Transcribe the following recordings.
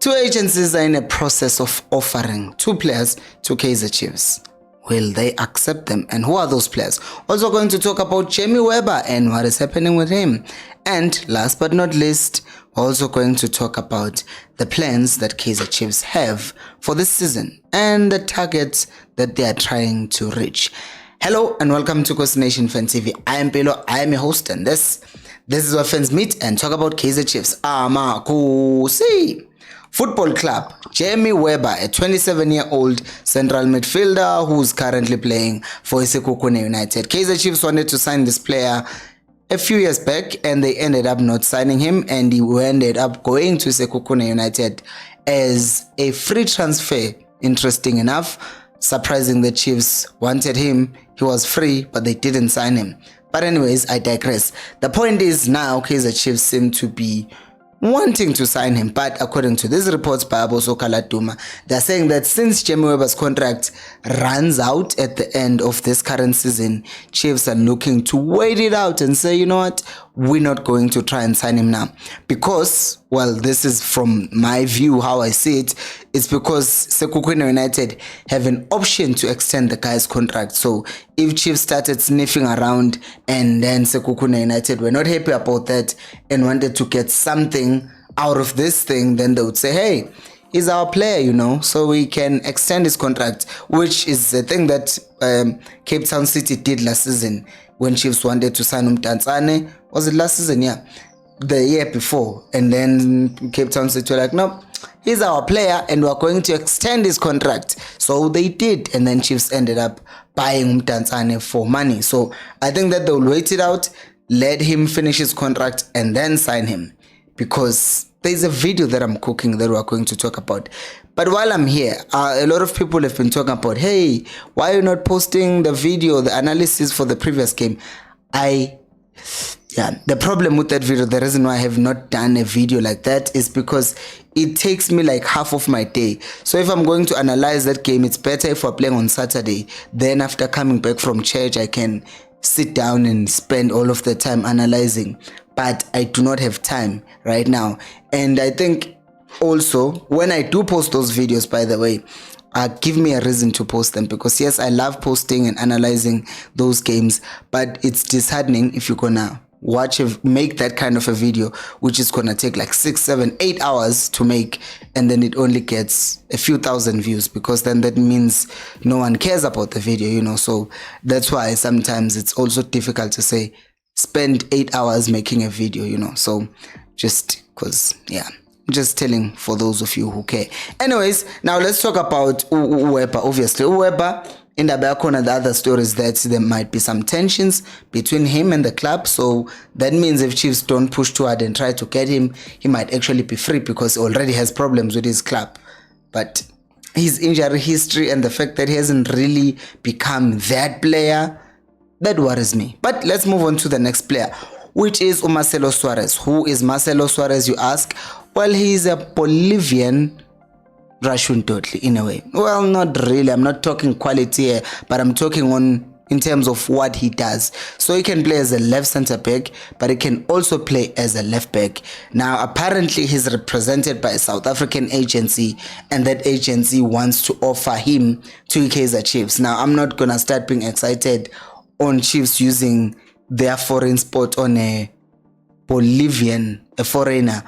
Two agencies are in a process of offering 2 players to Kaizer Chiefs. Will they accept them? And who are those players? Also going to talk about Jammie and what is happening with him. And last but not least, we're also going to talk about the plans that Kaizer Chiefs have for this season and the targets that they are trying to reach. Hello and welcome to Khosi Nation Fan TV. I am Pelo, I am your host, and this is where fans meet and talk about Kaizer Chiefs. Khosi Football Club. Jammie, a 27-year-old central midfielder who's currently playing for Sekhukhune United. Kaizer Chiefs wanted to sign this player a few years back and they ended up not signing him, and he ended up going to Sekhukhune United as a free transfer. Interesting enough, surprising the Chiefs wanted him. He was free, but they didn't sign him. But anyways, I digress. The point is now Kaizer Chiefs seem to be wanting to sign him, but according to these reports by Aboso Kalatuma, they're saying that since Jammie contract runs out at the end of this current season, Chiefs are looking to wait it out and say, you know what, we're not going to try and sign him now. Because, well, this is from my view, how I see it, it's because Sekhukhune United have an option to extend the guy's contract. So if Chiefs started sniffing around and then Sekhukhune United were not happy about that and wanted to get something out of this thing, then they would say, hey, he's our player, you know, so we can extend his contract, which is the thing that Cape Town City did last season when Chiefs wanted to sign Umtanzane. Was it last season? Yeah, the year before. And then Cape Town City were like, no, he's our player and we're going to extend his contract. So they did, and then Chiefs ended up buying Umtanzane for money. So I think that they'll wait it out, let him finish his contract and then sign him, because there's a video that I'm cooking that we're going to talk about. But while I'm here, a lot of people have been talking about, hey, why are you not posting the video, the analysis for the previous game? The problem with that video, the reason why I have not done a video like that is because it takes me like half of my day. So if I'm going to analyze that game, it's better if we're playing on Saturday. Then after coming back from church, I can sit down and spend all of the time analyzing. But I do not have time right now. And I think also when I do post those videos, by the way, give me a reason to post them, because yes, I love posting and analyzing those games, but it's disheartening if you're gonna make that kind of a video which is gonna take like 6, 7, 8 hours to make, and then it only gets a few thousand views, because then that means no one cares about the video, you know. So that's why sometimes it's also difficult to say spend 8 hours making a video, you know. So just because, yeah, just telling for those of you who care. Anyways, now let's talk about Uwepa. Obviously Uwepa, in the background and the other stories, that there might be some tensions between him and the club. So that means if Chiefs don't push too hard and try to get him, he might actually be free, because he already has problems with his club. But his injury history and the fact that he hasn't really become that player, that worries me. But let's move on to the next player, which is Marcelo Suarez. Who is Marcelo Suarez, you ask? Well, he's a Bolivian Russian totally, in a way. Well, not really. I'm not talking quality here, but I'm talking in terms of what he does. So he can play as a left center back, but he can also play as a left back. Now, apparently he's represented by a South African agency, and that agency wants to offer him to Kaizer Chiefs. Now, I'm not gonna start being excited on Chiefs using their foreign spot on a Bolivian, a foreigner,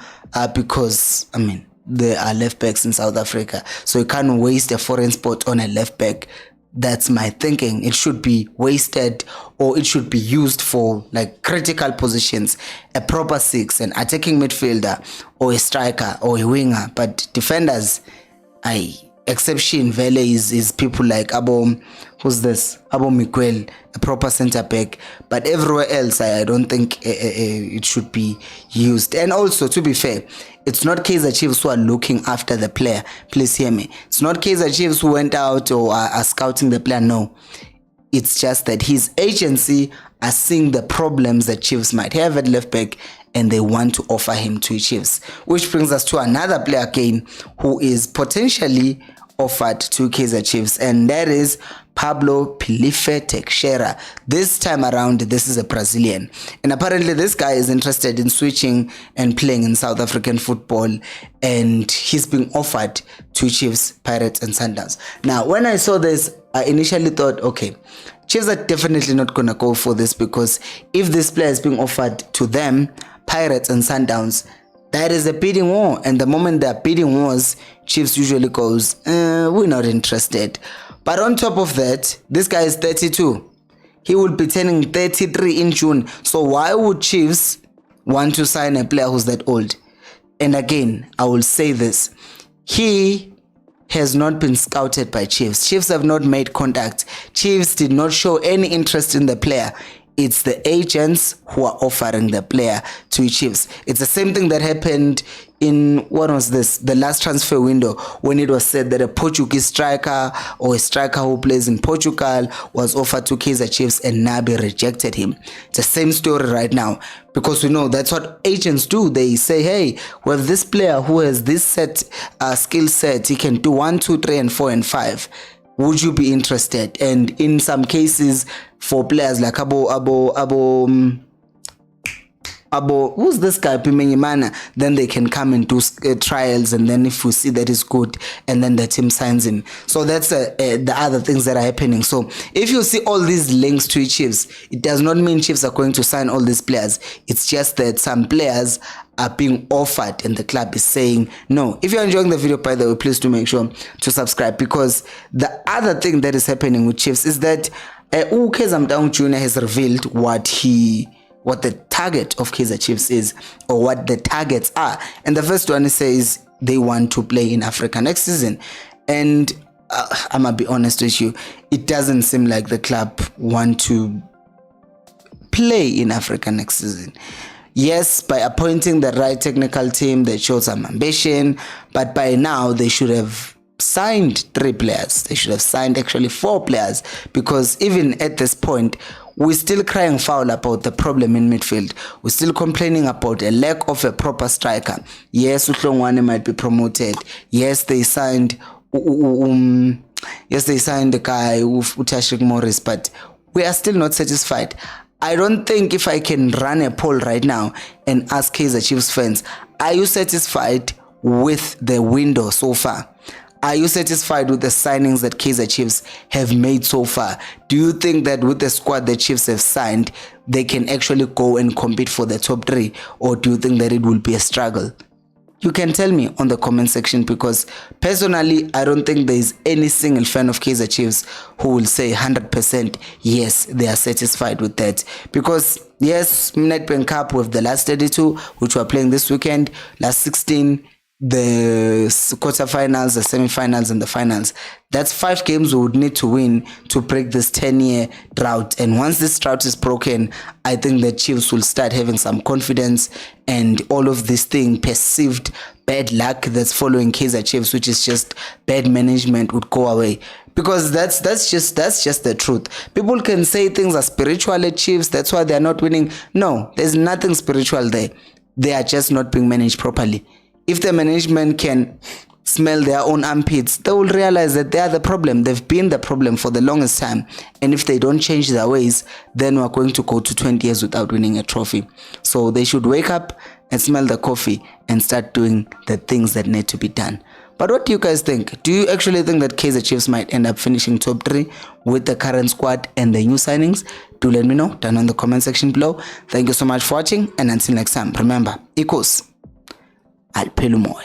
because, I mean, there are left backs in South Africa, so you can't waste a foreign spot on a left back. That's my thinking. It should be wasted, or it should be used for like critical positions, a proper 6, an attacking midfielder, or a striker, or a winger. But defenders, exception Vele is people like Abo Miguel, a proper center back. But everywhere else, I don't think it should be used. And also, to be fair, it's not Kaizer Chiefs who are looking after the player. Please hear me. It's not Kaizer Chiefs who went out or are scouting the player. No, it's just that his agency are seeing the problems that Chiefs might have at left back, and they want to offer him to Chiefs. Which brings us to another player again who is potentially offered to Kaizer Chiefs, and that is Pablo Pilife Teixeira. This time around, this is a Brazilian. And apparently this guy is interested in switching and playing in South African football. And he's being offered to Chiefs, Pirates and Sundowns. Now, when I saw this, I initially thought, okay, Chiefs are definitely not going to go for this, because if this player is being offered to them, Pirates and Sundowns, that is a bidding war. And the moment there are bidding wars, Chiefs usually goes, we're not interested. But on top of that, this guy is 32. He will be turning 33 in June. So why would Chiefs want to sign a player who's that old? And again, I will say this. He has not been scouted by Chiefs. Chiefs have not made contact. Chiefs did not show any interest in the player. It's the agents who are offering the player to Chiefs. It's the same thing that happened in, what was this, the last transfer window, when it was said that a Portuguese striker or a striker who plays in Portugal was offered to Kaizer Chiefs and Nabi rejected him. It's the same story right now, because we know that's what agents do. They say, hey, well, this player who has this skill set, he can do 1, 2, 3 and 4 and 5. Would you be interested? And in some cases, for players like who's this guy, Pimenyimana, then they can come and do trials, and then if we see that is good, and then the team signs him. So that's the other things that are happening. So if you see all these links to Chiefs, it does not mean Chiefs are going to sign all these players. It's just that some players are being offered and the club is saying no. If you're enjoying the video, by the way, please do make sure to subscribe, because the other thing that is happening with Chiefs is that Kaizer Chiefs Jr. has revealed what the target of Kaizer Chiefs is, or what the targets are. And the first one says they want to play in Africa next season. And I'm gonna be honest with you, it doesn't seem like the club want to play in Africa next season. Yes, by appointing the right technical team, they showed some ambition, but by now they should have signed 3 players. They should have signed actually 4 players, because even at this point, we're still crying foul about the problem in midfield. We're still complaining about a lack of a proper striker. Yes, Uhlongwane might be promoted. Yes, they signed the guy Utashik Morris, but we are still not satisfied. I don't think if I can run a poll right now and ask Kaizer Chiefs fans, are you satisfied with the window so far? Are you satisfied with the signings that Kaizer Chiefs have made so far? Do you think that with the squad the Chiefs have signed, they can actually go and compete for the top 3? Or do you think that it will be a struggle? You can tell me on the comment section, because personally, I don't think there is any single fan of Kaizer Chiefs who will say 100% yes, they are satisfied with that. Because yes, Nedbank Cup with the last 32, which we're playing this weekend, last 16, the quarterfinals, the semi-finals and the finals. That's 5 games we would need to win to break this 10-year drought. And once this drought is broken, I think the Chiefs will start having some confidence, and all of this thing, perceived bad luck that's following Kaizer Chiefs, which is just bad management, would go away. Because that's just the truth. People can say things are spiritual at Chiefs, that's why they're not winning. No, there's nothing spiritual there. They are just not being managed properly. If the management can smell their own armpits, they will realize that they are the problem. They've been the problem for the longest time. And if they don't change their ways, then we're going to go to 20 years without winning a trophy. So they should wake up and smell the coffee and start doing the things that need to be done. But what do you guys think? Do you actually think that Kaizer Chiefs might end up finishing top 3 with the current squad and the new signings? Do let me know down in the comment section below. Thank you so much for watching, and until next time, remember, Khosi, I'll pay you more.